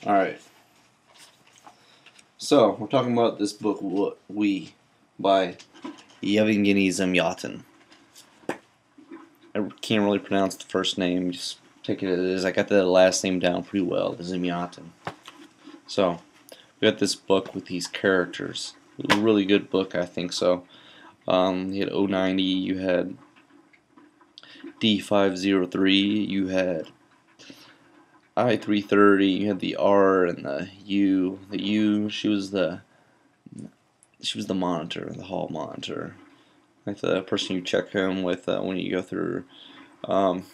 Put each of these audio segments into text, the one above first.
Alright, so we're talking about this book, We, by Yevgeny Zamyatin. I can't really pronounce the first name, just take it as it is. I got the last name down pretty well, the Zamyatin. So, we got this book with these characters. It was a really good book, I think so. You had 090, you had D503, you had I330, you had the R and the U. The U, she was the monitor, the hall monitor, like the person you check him with when you go through. Good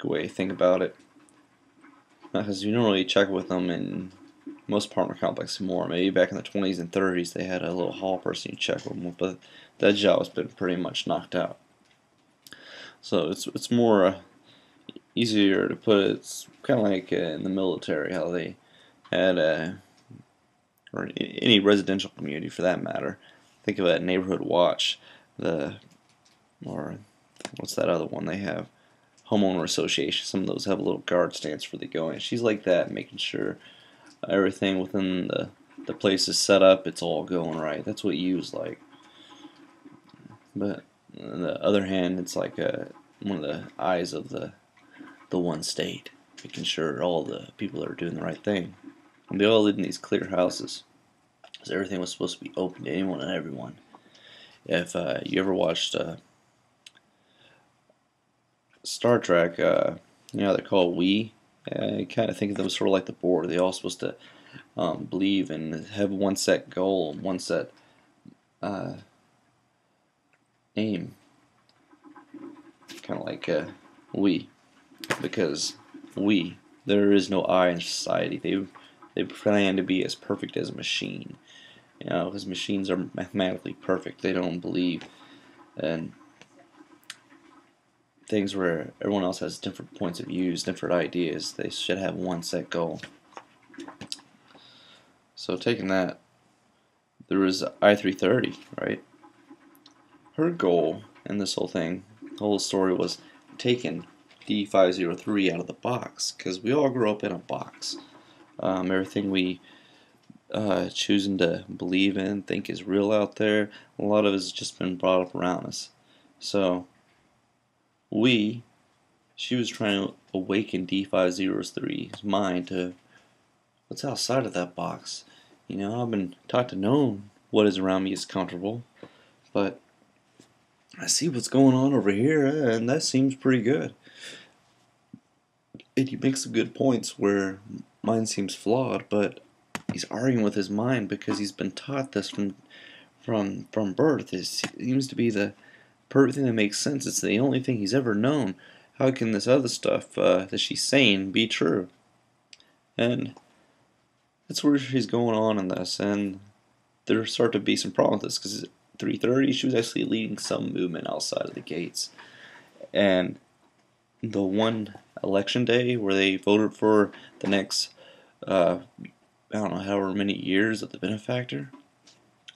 way to think about it, because you don't really check with them in most apartment complexes anymore. Maybe back in the 20s and 30s they had a little hall person you check with them, but that job's been pretty much knocked out. So it's more easier to put it. It's kind of like in the military, how they had or any residential community for that matter. Think of a neighborhood watch, or what's that other one they have? Homeowner association. Some of those have a little guard stance for the going. She's like that, making sure everything within the place is set up. It's all going right. That's what U's like. But on the other hand, it's like one of the eyes of the one state, making sure all the people are doing the right thing. And they all lived in these clear houses, because everything was supposed to be open to anyone and everyone. If you ever watched Star Trek, they're called We. I kind of think of them sort of like the board. They're all supposed to believe and have one set goal, one set aim. Kind of like we, because there is no I in society. They plan to be as perfect as a machine. Because machines are mathematically perfect. They don't believe in things where everyone else has different points of views, different ideas. They should have one set goal. So taking that, there was I330, right? Her goal in this whole thing, the whole story, was taking D503 out of the box, because we all grew up in a box. Everything we choosing to believe in, think is real out there, a lot of it has just been brought up around us. So she was trying to awaken D503's mind to what's outside of that box. I've been taught to know what is around me is comfortable, but I see what's going on over here, and that seems pretty good. And he makes some good points where mine seems flawed, but he's arguing with his mind because he's been taught this from birth. It seems to be the perfect thing that makes sense. It's the only thing he's ever known. How can this other stuff that she's saying be true? And that's where he's going on in this, and there start to be some problems with this, because at 3:30 she was actually leading some movement outside of the gates. And the one election day where they voted for the next I don't know, however many years of the benefactor,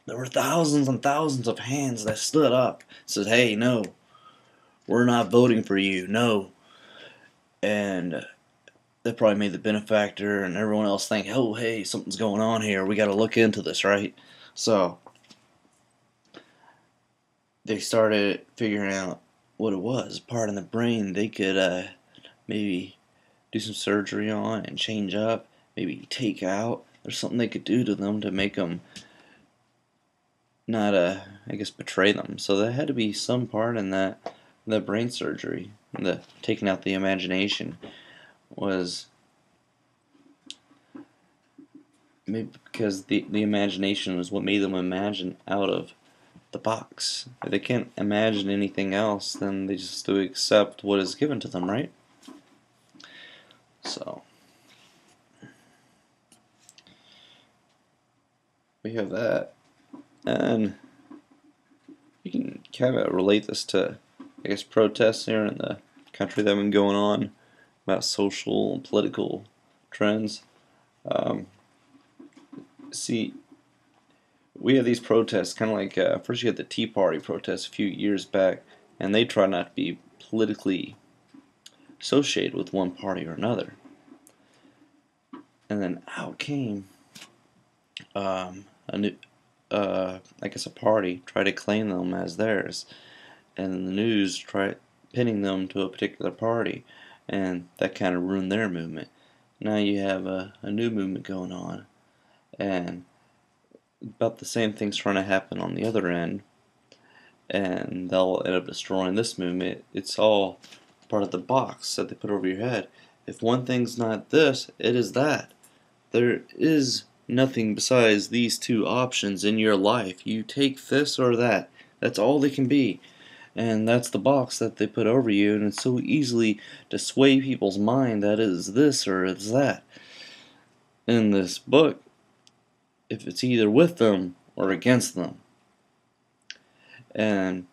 there were thousands and thousands of hands that stood up and said, hey, no, we're not voting for you, no. And that probably made the benefactor and everyone else think, oh, hey, something's going on here, we gotta look into this, right? So they started figuring out what it was, part in the brain they could maybe do some surgery on and change up, maybe take out. There's something they could do to them to make them not, I guess, betray them. So there had to be some part in that brain surgery, the taking out the imagination, was maybe because the imagination was what made them imagine out of the box. If they can't imagine anything else, then they just do accept what is given to them, right? So we have that, and you can kind of relate this to, I guess, protests here in the country that have been going on about social and political trends. See, we have these protests, kind of like first you had the Tea Party protests a few years back, and they try not to be politically associated with one party or another. And then out came a new, I guess a party tried to claim them as theirs, and the news tried pinning them to a particular party, and that kind of ruined their movement. Now you have a new movement going on, and about the same thing's trying to happen on the other end, and they'll end up destroying this movement. It's all part of the box that they put over your head. If one thing's not this, it is that. There is nothing besides these two options in your life. You take this or that. That's all they can be. And that's the box that they put over you, and it's so easily to sway people's mind that it is this or it's that. In this book, if it's either with them or against them. And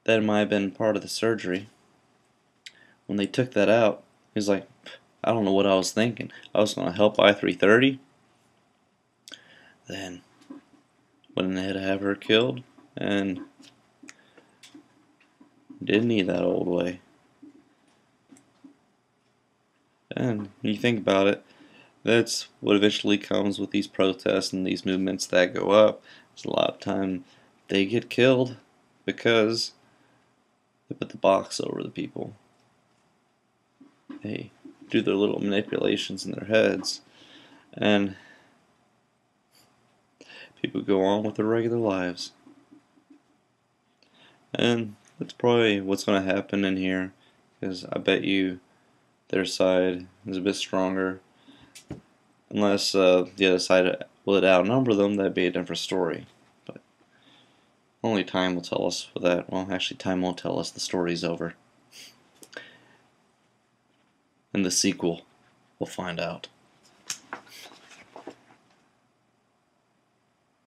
that might have been part of the surgery. When they took that out, he's like, I don't know what I was thinking. I was going to help I-330. Then went ahead to have her killed, and didn't need that old way. And when you think about it, that's what eventually comes with these protests and these movements that go up. There's a lot of time they get killed because they put the box over the people. They do their little manipulations in their heads, and people go on with their regular lives. And that's probably what's going to happen in here, because I bet you their side is a bit stronger. Unless the other side would outnumber them, that'd be a different story. But only time will tell us for that. Well, actually, time won't tell us. The story's over. In the sequel, we'll find out.